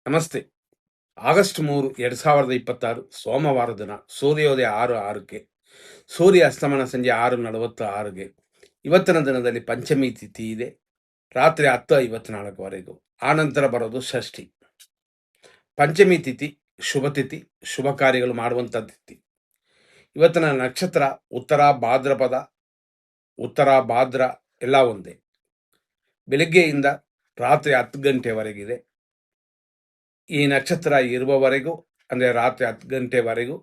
ನಮಸ್ತೆ. ಆಗಸ್ಟ್ 3, 2026 ಸೋಮವಾರ ದಿನ ಸೂರ್ಯೋದಯ 6:06ಕ್ಕೆ, ಸೂರ್ಯ ಅಸ್ತಮನ ಸಂಜೆ 6:46ಗೆ. ಇವತ್ತಿನ ದಿನದಲ್ಲಿ ಪಂಚಮಿ ತಿಥಿ ಇದೆ. ರಾತ್ರಿ 10:54ವರೆಗೂ. ಆನಂತರ ಬರೋದು ಷಷ್ಠಿ. ಪಂಚಮಿ ತಿಥಿ ಶುಭ ತಿಥಿ, ಶುಭ ಕಾರ್ಯಗಳು ಮಾಡುವಂಥ ತಿಥಿ. ಇವತ್ತಿನ ನಕ್ಷತ್ರ ಉತ್ತರ ಭಾದ್ರಪದ, ಉತ್ತರ ಭಾದ್ರ ಎಲ್ಲ ಒಂದೇ. ಬೆಳಿಗ್ಗೆಯಿಂದ ರಾತ್ರಿ 10 ಗಂಟೆವರೆಗಿದೆ. ಈ ನಕ್ಷತ್ರ ಇರುವವರೆಗೂ, ಅಂದರೆ ರಾತ್ರಿ 10 ಗಂಟೆವರೆಗೂ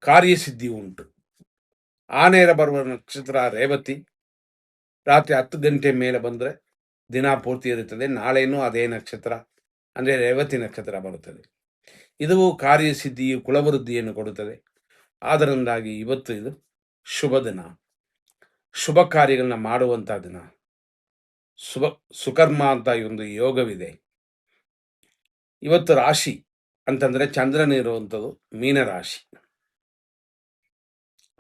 ಕಾರ್ಯಸಿದ್ಧಿ ಉಂಟು. ಆನೇರ ಬರುವ ನಕ್ಷತ್ರ ರೇವತಿ. ರಾತ್ರಿ 10 ಗಂಟೆ ಮೇಲೆ ಬಂದರೆ ದಿನ ಪೂರ್ತಿ ಇರುತ್ತದೆ. ನಾಳೆನೂ ಅದೇ ನಕ್ಷತ್ರ, ಅಂದರೆ ರೇವತಿ ನಕ್ಷತ್ರ ಬರುತ್ತದೆ. ಇದು ಕಾರ್ಯಸಿದ್ಧಿಯು ಕುಲವೃದ್ಧಿಯನ್ನು ಕೊಡುತ್ತದೆ. ಆದ್ದರಿಂದಾಗಿ ಇವತ್ತು ಇದು ಶುಭ ದಿನ, ಶುಭ ಕಾರ್ಯಗಳನ್ನ ಮಾಡುವಂಥ ದಿನ. ಸುಕರ್ಮ ಅಂತ ಒಂದು ಯೋಗವಿದೆ. ಇವತ್ತು ರಾಶಿ ಅಂತಂದರೆ ಚಂದ್ರನಿರುವಂಥದ್ದು ಮೀನರಾಶಿ.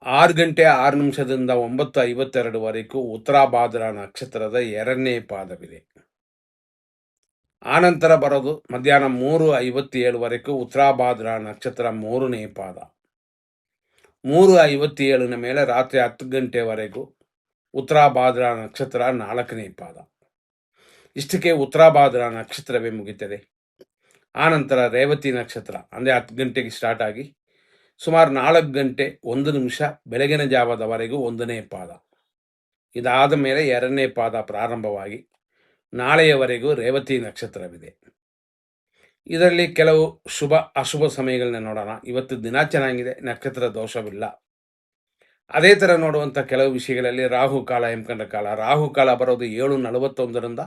6 ಗಂಟೆ 6 ನಿಮಿಷದಿಂದ 9:52ವರೆಗೂ ಉತ್ತರಾಭಾದ್ರ ನಕ್ಷತ್ರದ 2ನೇ ಪಾದವಿದೆ. ಆನಂತರ ಬರೋದು ಮಧ್ಯಾಹ್ನ 3:57ವರೆಗೂ ಉತ್ತರಾಭಾದ್ರ ನಕ್ಷತ್ರ 3ನೇ ಪಾದ. 3:57ನ ಮೇಲೆ ರಾತ್ರಿ 10 ಗಂಟೆವರೆಗೂ ಉತ್ತರಾಭಾದ್ರ ನಕ್ಷತ್ರ 4ನೇ ಪಾದ. ಇಷ್ಟಕ್ಕೆ ಉತ್ತರಾಭಾದ್ರ ನಕ್ಷತ್ರವೇ ಮುಗಿತದೆ. ಆನಂತರ ರೇವತಿ ನಕ್ಷತ್ರ ಅಂದರೆ 10 ಗಂಟೆಗೆ ಸ್ಟಾರ್ಟ್ ಆಗಿ ಸುಮಾರು 4 ಗಂಟೆ 1 ನಿಮಿಷ ಬೆಳಗಿನ ಜಾವದವರೆಗೂ 1ನೇ ಪಾದ. ಇದಾದ ಮೇಲೆ 2ನೇ ಪಾದ ಪ್ರಾರಂಭವಾಗಿ ನಾಳೆಯವರೆಗೂ ರೇವತಿ ನಕ್ಷತ್ರವಿದೆ. ಇದರಲ್ಲಿ ಕೆಲವು ಶುಭ ಅಶುಭ ಸಮಯಗಳನ್ನ ನೋಡೋಣ. ಇವತ್ತು ದಿನ ಚೆನ್ನಾಗಿದೆ, ನಕ್ಷತ್ರ ದೋಷವಿಲ್ಲ. ಅದೇ ಥರ ನೋಡುವಂಥ ಕೆಲವು ವಿಷಯಗಳಲ್ಲಿ ರಾಹುಕಾಲ, ಯಮಕಂಡ ಕಾಲ. ರಾಹುಕಾಲ ಬರೋದು 7:41ರಿಂದ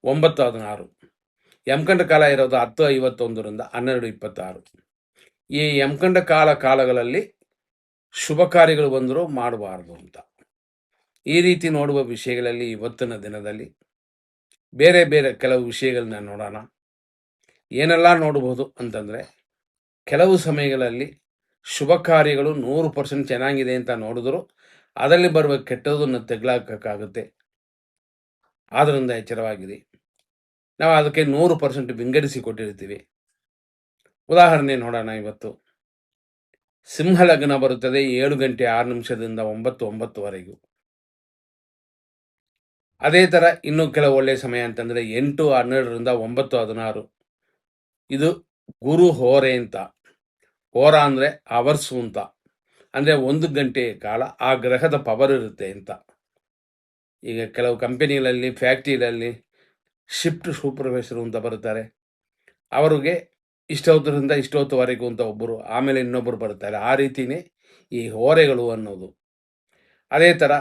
9:16. ಯಮಕಂಡ ಕಾಲ ಇರೋದು 10:51ರಿಂದ 12:26. ಈ ಯಮಕಂಡ ಕಾಲಗಳಲ್ಲಿ ಶುಭ ಕಾರ್ಯಗಳು ಬಂದರೂ ಮಾಡಬಾರ್ದು ಅಂತ. ಈ ರೀತಿ ನೋಡುವ ವಿಷಯಗಳಲ್ಲಿ ಇವತ್ತಿನ ದಿನದಲ್ಲಿ ಬೇರೆ ಬೇರೆ ಕೆಲವು ವಿಷಯಗಳನ್ನ ನೋಡೋಣ. ಏನೆಲ್ಲ ನೋಡಬಹುದು ಅಂತಂದರೆ, ಕೆಲವು ಸಮಯಗಳಲ್ಲಿ ಶುಭ ಕಾರ್ಯಗಳು 100% ಚೆನ್ನಾಗಿದೆ ಅಂತ ನೋಡಿದ್ರು ಅದರಲ್ಲಿ ಬರುವ ಕೆಟ್ಟದನ್ನು ತೆಗೆಲಾಕಾಗುತ್ತೆ. ಆದ್ದರಿಂದ ಎಚ್ಚರವಾಗಿದೆ. ನಾವು ಅದಕ್ಕೆ 100% ವಿಂಗಡಿಸಿ ಕೊಟ್ಟಿರ್ತೀವಿ. ಉದಾಹರಣೆ ನೋಡೋಣ. ಇವತ್ತು ಸಿಂಹ ಲಗ್ನ ಬರುತ್ತದೆ 7 ಗಂಟೆ 6 ನಿಮಿಷದಿಂದ 9:09ವರೆಗೂ. ಅದೇ ಥರ ಇನ್ನೂ ಕೆಲವು ಒಳ್ಳೆಯ ಸಮಯ ಅಂತಂದರೆ 8:12ರಿಂದ 9:16. ಇದು ಗುರು ಹೋರೆ ಅಂತ. ಹೋರ ಅಂದರೆ ಅವರ್ಸು ಅಂತ, ಅಂದರೆ 1 ಗಂಟೆಯ ಕಾಲ ಆ ಗ್ರಹದ ಪವರ್ ಇರುತ್ತೆ ಅಂತ. ಈಗ ಕೆಲವು ಕಂಪನಿಗಳಲ್ಲಿ, ಫ್ಯಾಕ್ಟ್ರಿಗಳಲ್ಲಿ ಶಿಫ್ಟ್ ಸೂಪರ್ವೈಸರು ಅಂತ ಬರುತ್ತಾರೆ. ಅವರಿಗೆ ಇಷ್ಟೊತ್ತರಿಂದ ಇಷ್ಟೊತ್ತುವರೆಗೂ ಅಂತ ಒಬ್ಬರು, ಆಮೇಲೆ ಇನ್ನೊಬ್ಬರು ಬರ್ತಾರೆ. ಆ ರೀತಿಯೇ ಈ ಹೋರೆಗಳು ಅನ್ನೋದು. ಅದೇ ಥರ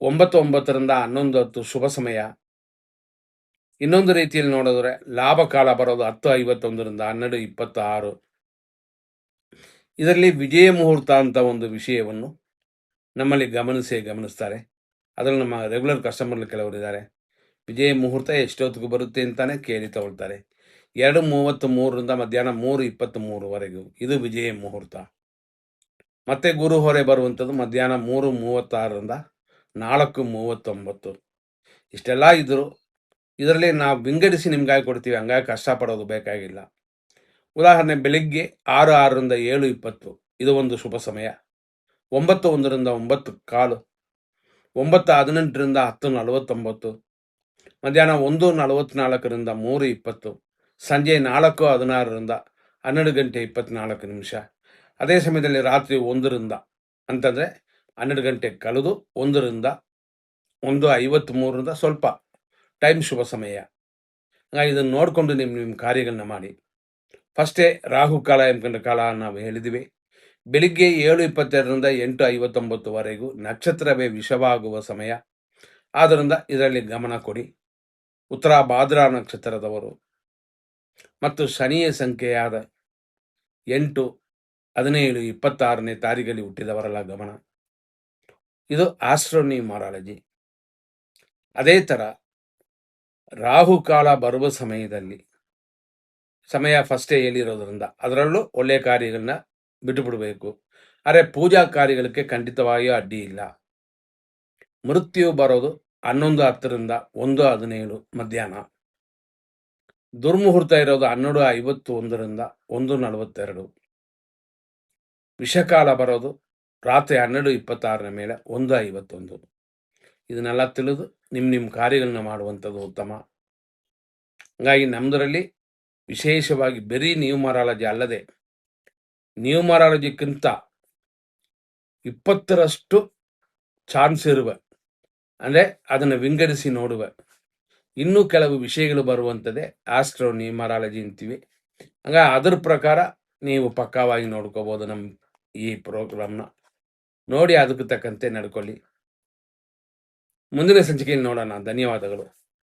9:09ರಿಂದ 11:10 ಶುಭ ಸಮಯ. ಇನ್ನೊಂದು ರೀತಿಯಲ್ಲಿ ನೋಡಿದ್ರೆ ಲಾಭ ಕಾಲ ಬರೋದು 10:51ರಿಂದ 12:26. ಇದರಲ್ಲಿ ವಿಜಯ ಮುಹೂರ್ತ ಅಂತ ಒಂದು ವಿಷಯವನ್ನು ನಮ್ಮಲ್ಲಿ ಗಮನಿಸ್ತಾರೆ. ಅದರಲ್ಲಿ ನಮ್ಮ ರೆಗ್ಯುಲರ್ ಕಸ್ಟಮರ್ಗಳು ಕೆಲವರಿದ್ದಾರೆ. ವಿಜಯ ಮುಹೂರ್ತ ಎಷ್ಟೊತ್ತಿಗೂ ಬರುತ್ತೆ ಅಂತಾನೆ ಕೇಳಿ ತಗೊಳ್ತಾರೆ. 2:33ರಿಂದ ಮಧ್ಯಾಹ್ನ 3:23ವರೆಗೂ ಇದು ವಿಜಯ ಮುಹೂರ್ತ. ಮತ್ತೆ ಗುರು ಹೊರೆ ಬರುವಂಥದ್ದು ಮಧ್ಯಾಹ್ನ 3:36ರಿಂದ 4:39. ಇಷ್ಟೆಲ್ಲ ಇದ್ದರೂ ಇದರಲ್ಲಿ ನಾವು ವಿಂಗಡಿಸಿ ನಿಮ್ಗಾಗಿ ಕೊಡ್ತೀವಿ, ಹಂಗಾಗಿ ಕಷ್ಟಪಡೋದು ಬೇಕಾಗಿಲ್ಲ. ಉದಾಹರಣೆ, ಬೆಳಿಗ್ಗೆ 6:06ರಿಂದ 7:20 ಇದು ಒಂದು ಶುಭ ಸಮಯ. 9:01ರಿಂದ 9:15, 9:18ರಿಂದ 10:49, ಮಧ್ಯಾಹ್ನ 1:44ರಿಂದ 3:20, ಸಂಜೆ 4:16ರಿಂದ 12 ಗಂಟೆ 24 ನಿಮಿಷ. ಅದೇ ಸಮಯದಲ್ಲಿ ರಾತ್ರಿ 1ರಿಂದ ಅಂತಂದರೆ 12 ಗಂಟೆ ಕಳೆದು 1ರಿಂದ 1:53ರಿಂದ ಸ್ವಲ್ಪ ಟೈಮ್ ಶುಭ ಸಮಯ. ಹಾಗಾಗಿ ಇದನ್ನು ನೋಡಿಕೊಂಡು ನಿಮ್ಮ ಕಾರ್ಯಗಳನ್ನ ಮಾಡಿ. ಫಸ್ಟೇ ರಾಹುಕಾಲ, ಯಮಕಂಡ ಕಾಲ ನಾವು ಹೇಳಿದ್ವಿ. ಬೆಳಿಗ್ಗೆ 7:22ರಿಂದ 8:59ವರೆಗೂ ನಕ್ಷತ್ರವೇ ವಿಷವಾಗುವ ಸಮಯ. ಆದ್ದರಿಂದ ಇದರಲ್ಲಿ ಗಮನ ಕೊಡಿ. ಉತ್ತರ ಭಾದ್ರಾ ನಕ್ಷತ್ರದವರು ಮತ್ತು ಶನಿಯ ಸಂಖ್ಯೆಯಾದ 8, 17, 26ನೇ ತಾರೀಖಲ್ಲಿ ಹುಟ್ಟಿದವರೆಲ್ಲ ಗಮನ. ಇದು ಆಸ್ಟ್ರೋನ್ಯೂಮರಾಲಜಿ. ಅದೇ ಥರ ರಾಹುಕಾಲ ಬರುವ ಸಮಯದಲ್ಲಿ ಸಮಯ ಫಸ್ಟೇ ಹೇಳಿರೋದ್ರಿಂದ ಅದರಲ್ಲೂ ಒಳ್ಳೆಯ ಕಾರ್ಯಗಳನ್ನ ಬಿಟ್ಟುಬಿಡಬೇಕು. ಆದರೆ ಪೂಜಾ ಕಾರ್ಯಗಳಿಗೆ ಖಂಡಿತವಾಗಿಯೂ ಅಡ್ಡಿ ಇಲ್ಲ. ಮೃತ್ಯು ಬರೋದು 11:10ರಿಂದ 1:17 ಮಧ್ಯಾಹ್ನ. ದುರ್ಮುಹೂರ್ತ ಇರೋದು 12:51ರಿಂದ 1:42. ವಿಷಕಾಲ ಬರೋದು ರಾತ್ರಿ 12:26 ಮೇಲೆ 1:51. ಇದನ್ನೆಲ್ಲ ತಿಳಿದು ನಿಮ್ಮ ಕಾರ್ಯಗಳನ್ನ ಮಾಡುವಂಥದ್ದು ಉತ್ತಮ. ಹಾಗಾಗಿ ನಮ್ಮದರಲ್ಲಿ ವಿಶೇಷವಾಗಿ ಬರೀ ನ್ಯೂಮರಾಲಜಿ ಅಲ್ಲದೆ ನ್ಯೂಮರಾಲಜಿಕ್ಕಿಂತ 20ರಷ್ಟು ಚಾನ್ಸ್ ಇರುವ, ಅಂದರೆ ಅದನ್ನು ವಿಂಗಡಿಸಿ ನೋಡುವ ಇನ್ನೂ ಕೆಲವು ವಿಷಯಗಳು ಬರುವಂಥದ್ದೇ ಆಸ್ಟ್ರೋ ನ್ಯೂಮರಾಲಜಿ ಅಂತೀವಿ. ಹಂಗಾಗಿ ಅದರ ಪ್ರಕಾರ ನೀವು ಪಕ್ಕಾವಾಗಿ ನೋಡ್ಕೋಬೋದು. ನಮ್ಮ ಈ ಪ್ರೋಗ್ರಾಮ್ನ ನೋಡಿ ಅದಕ್ಕೆ ತಕ್ಕಂತೆ ನಡ್ಕೊಳ್ಳಿ. ಮುಂದಿನ ಸಂಚಿಕೆಯಲ್ಲಿ ನೋಡೋಣ. ಧನ್ಯವಾದಗಳು.